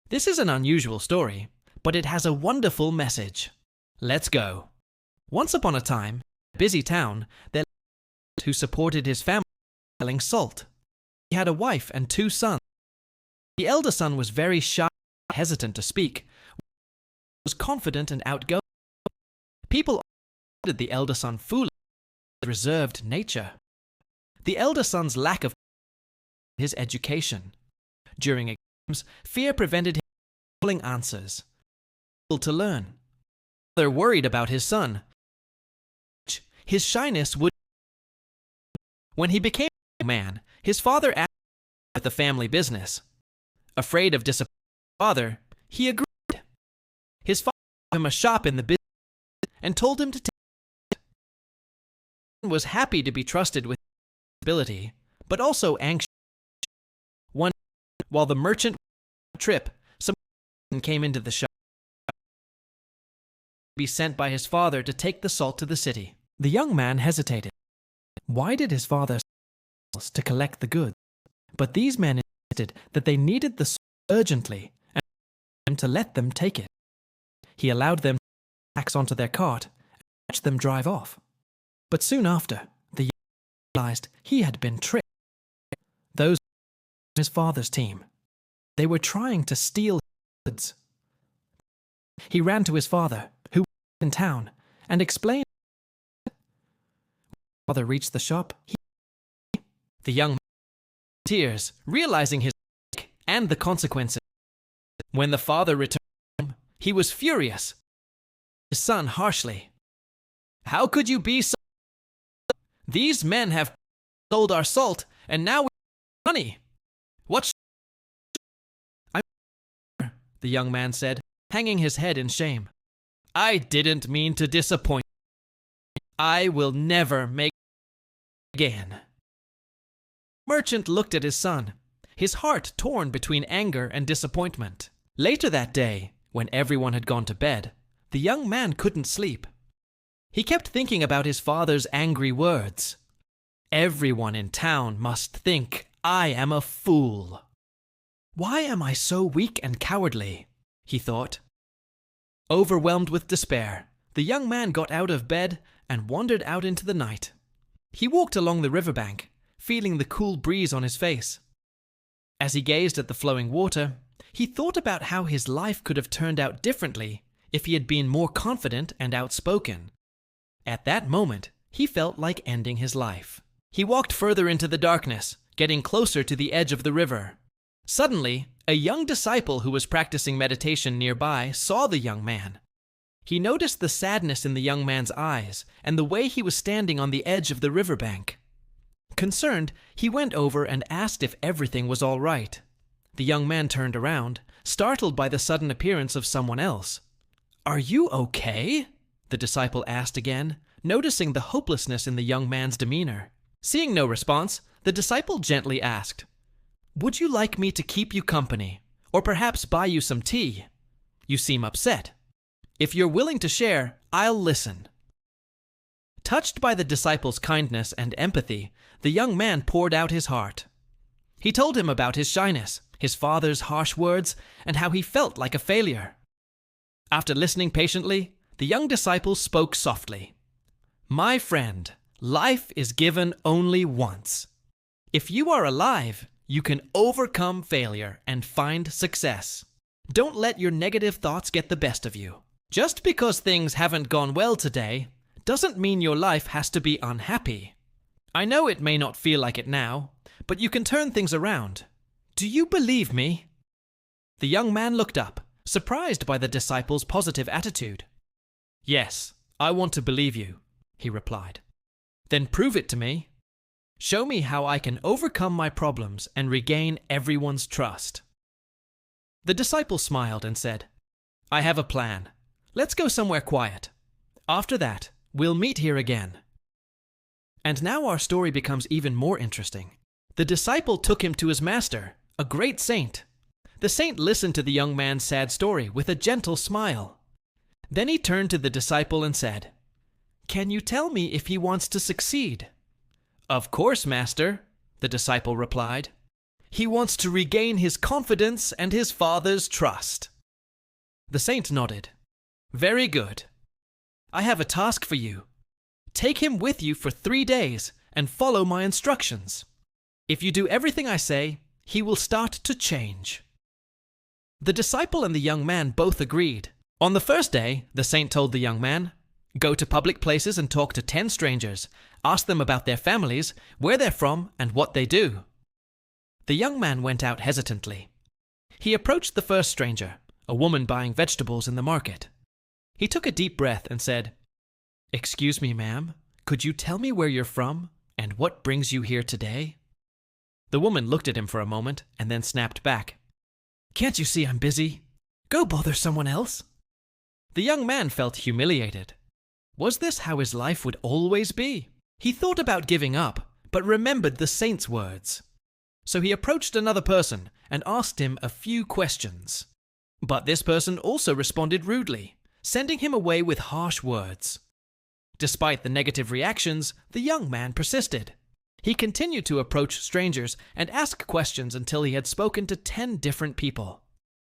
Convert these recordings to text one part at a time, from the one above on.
This is an unusual story, but it has a wonderful message. Let's go. Once upon a time, in a busy town, there lived a man who supported his family by selling salt. He had a wife and 2 sons. The elder son was very shy and hesitant to speak, while the son was confident and outgoing. People considered the elder son foolish and reserved nature. The elder son's lack of his education. During exams, fear prevented him from pulling answers. He was able to learn. Father worried about his son. His shyness would. When he became a young man, his father asked him with the family business. Afraid of disappointing his father, he agreed. His father gave him a shop in the business and told him to take it. He was happy to be trusted with responsibility, but also anxious. One day, while the merchant was on a trip, some men came into the shop. He was sent by his father to take the salt to the city. The young man hesitated. Why did his father send to collect the goods? But these men insisted that they needed the salt urgently and asked him to let them take it. He allowed them to put the sacks onto their cart and watched them drive off. But soon after, the young man realized he had been tricked. Those were his father's team. They were trying to steal his goods. He ran to his father, who was in town, and explained. When his father reached the shop, the young man was in tears, realizing his mistake and the consequences. When the father returned home, he was furious. His son harshly. How could you be so? These men have sold our salt, and now we have money. What? I'm sorry, the young man said, hanging his head in shame. I didn't mean to disappoint you. I will never make it again. The merchant looked at his son, his heart torn between anger and disappointment. Later that day, when everyone had gone to bed, the young man couldn't sleep. He kept thinking about his father's angry words. Everyone in town must think I am a fool. Why am I so weak and cowardly? He thought. Overwhelmed with despair, the young man got out of bed and wandered out into the night. He walked along the riverbank, feeling the cool breeze on his face. As he gazed at the flowing water, he thought about how his life could have turned out differently if he had been more confident and outspoken. At that moment, he felt like ending his life. He walked further into the darkness, getting closer to the edge of the river. Suddenly, a young disciple who was practicing meditation nearby saw the young man. He noticed the sadness in the young man's eyes and the way he was standing on the edge of the riverbank. Concerned, he went over and asked if everything was all right. The young man turned around, startled by the sudden appearance of someone else. Are you okay? The disciple asked again, noticing the hopelessness in the young man's demeanor. Seeing no response, the disciple gently asked, Would you like me to keep you company, or perhaps buy you some tea? You seem upset. If you're willing to share, I'll listen. Touched by the disciple's kindness and empathy, the young man poured out his heart. He told him about his shyness, his father's harsh words, and how he felt like a failure. After listening patiently, the young disciple spoke softly. My friend, life is given only once. If you are alive, you can overcome failure and find success. Don't let your negative thoughts get the best of you. Just because things haven't gone well today doesn't mean your life has to be unhappy. I know it may not feel like it now, but you can turn things around. Do you believe me? The young man looked up, surprised by the disciple's positive attitude. Yes, I want to believe you, he replied. Then prove it to me. Show me how I can overcome my problems and regain everyone's trust. The disciple smiled and said, I have a plan. Let's go somewhere quiet. After that, we'll meet here again. And now our story becomes even more interesting. The disciple took him to his master, a great saint. The saint listened to the young man's sad story with a gentle smile. Then he turned to the disciple and said, Can you tell me if he wants to succeed? Of course, master, the disciple replied. He wants to regain his confidence and his father's trust. The saint nodded. Very good. I have a task for you. Take him with you for 3 days and follow my instructions. If you do everything I say, he will start to change. The disciple and the young man both agreed. On the first day, the saint told the young man, "Go to public places and talk to 10 strangers. Ask them about their families, where they're from, and what they do." The young man went out hesitantly. He approached the first stranger, a woman buying vegetables in the market. He took a deep breath and said, "Excuse me, ma'am, could you tell me where you're from and what brings you here today?" The woman looked at him for a moment and then snapped back, "Can't you see I'm busy? Go bother someone else." The young man felt humiliated. Was this how his life would always be? He thought about giving up, but remembered the saint's words. So he approached another person and asked him a few questions. But this person also responded rudely, sending him away with harsh words. Despite the negative reactions, the young man persisted. He continued to approach strangers and ask questions until he had spoken to 10 different people.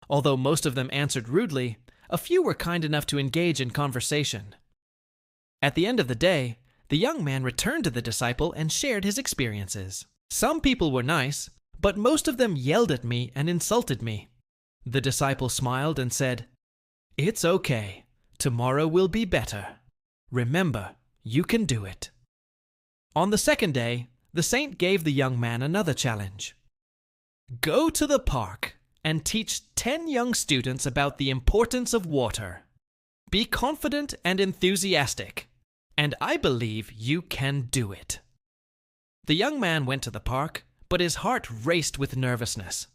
Although most of them answered rudely, a few were kind enough to engage in conversation. At the end of the day, the young man returned to the disciple and shared his experiences. Some people were nice, but most of them yelled at me and insulted me. The disciple smiled and said, "It's okay. Tomorrow will be better. Remember, you can do it." On the second day, the saint gave the young man another challenge. Go to the park and teach 10 young students about the importance of water. Be confident and enthusiastic, and I believe you can do it. The young man went to the park, but his heart raced with nervousness.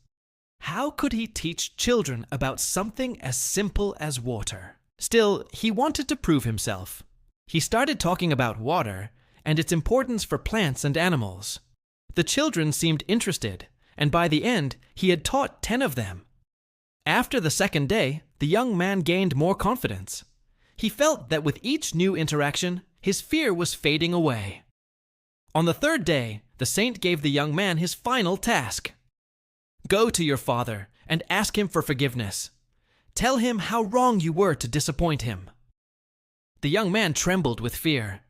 How could he teach children about something as simple as water? Still, he wanted to prove himself. He started talking about water and its importance for plants and animals. The children seemed interested, and by the end, he had taught 10 of them. After the second day, the young man gained more confidence. He felt that with each new interaction, his fear was fading away. On the third day, the saint gave the young man his final task. Go to your father and ask him for forgiveness. Tell him how wrong you were to disappoint him. The young man trembled with fear.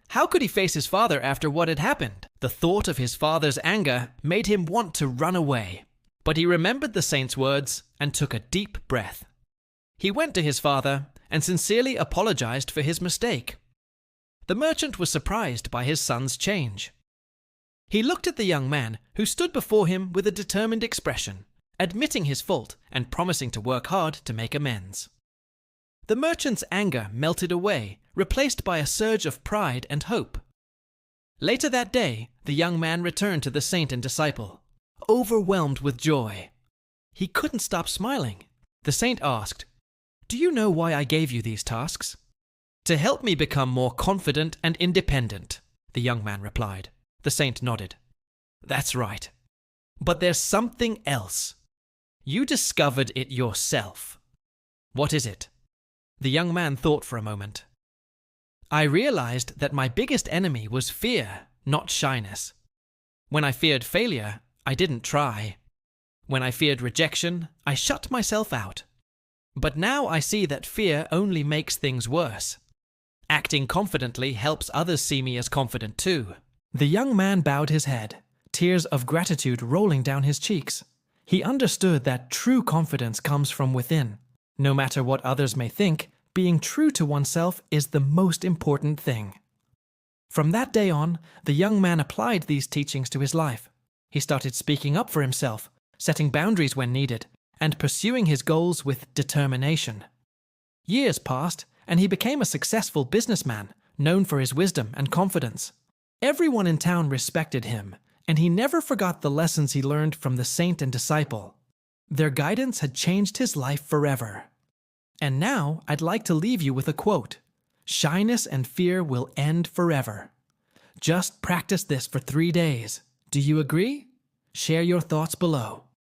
How could he face his father after what had happened? The thought of his father's anger made him want to run away. But he remembered the saint's words and took a deep breath. He went to his father and sincerely apologized for his mistake. The merchant was surprised by his son's change. He looked at the young man, who stood before him with a determined expression, admitting his fault and promising to work hard to make amends. The merchant's anger melted away, replaced by a surge of pride and hope. Later that day, the young man returned to the saint and disciple, overwhelmed with joy. He couldn't stop smiling. The saint asked, "Do you know why I gave you these tasks?" "To help me become more confident and independent," the young man replied. The saint nodded. "That's right. But there's something else. You discovered it yourself. What is it?" The young man thought for a moment. "I realized that my biggest enemy was fear, not shyness. When I feared failure, I didn't try. When I feared rejection, I shut myself out. But now I see that fear only makes things worse. Acting confidently helps others see me as confident too." The young man bowed his head, tears of gratitude rolling down his cheeks. He understood that true confidence comes from within. No matter what others may think, being true to oneself is the most important thing. From that day on, the young man applied these teachings to his life. He started speaking up for himself, setting boundaries when needed, and pursuing his goals with determination. Years passed, and he became a successful businessman, known for his wisdom and confidence. Everyone in town respected him, and he never forgot the lessons he learned from the saint and disciple. Their guidance had changed his life forever. And now I'd like to leave you with a quote. Shyness and fear will end forever. Just practice this for 3 days. Do you agree? Share your thoughts below.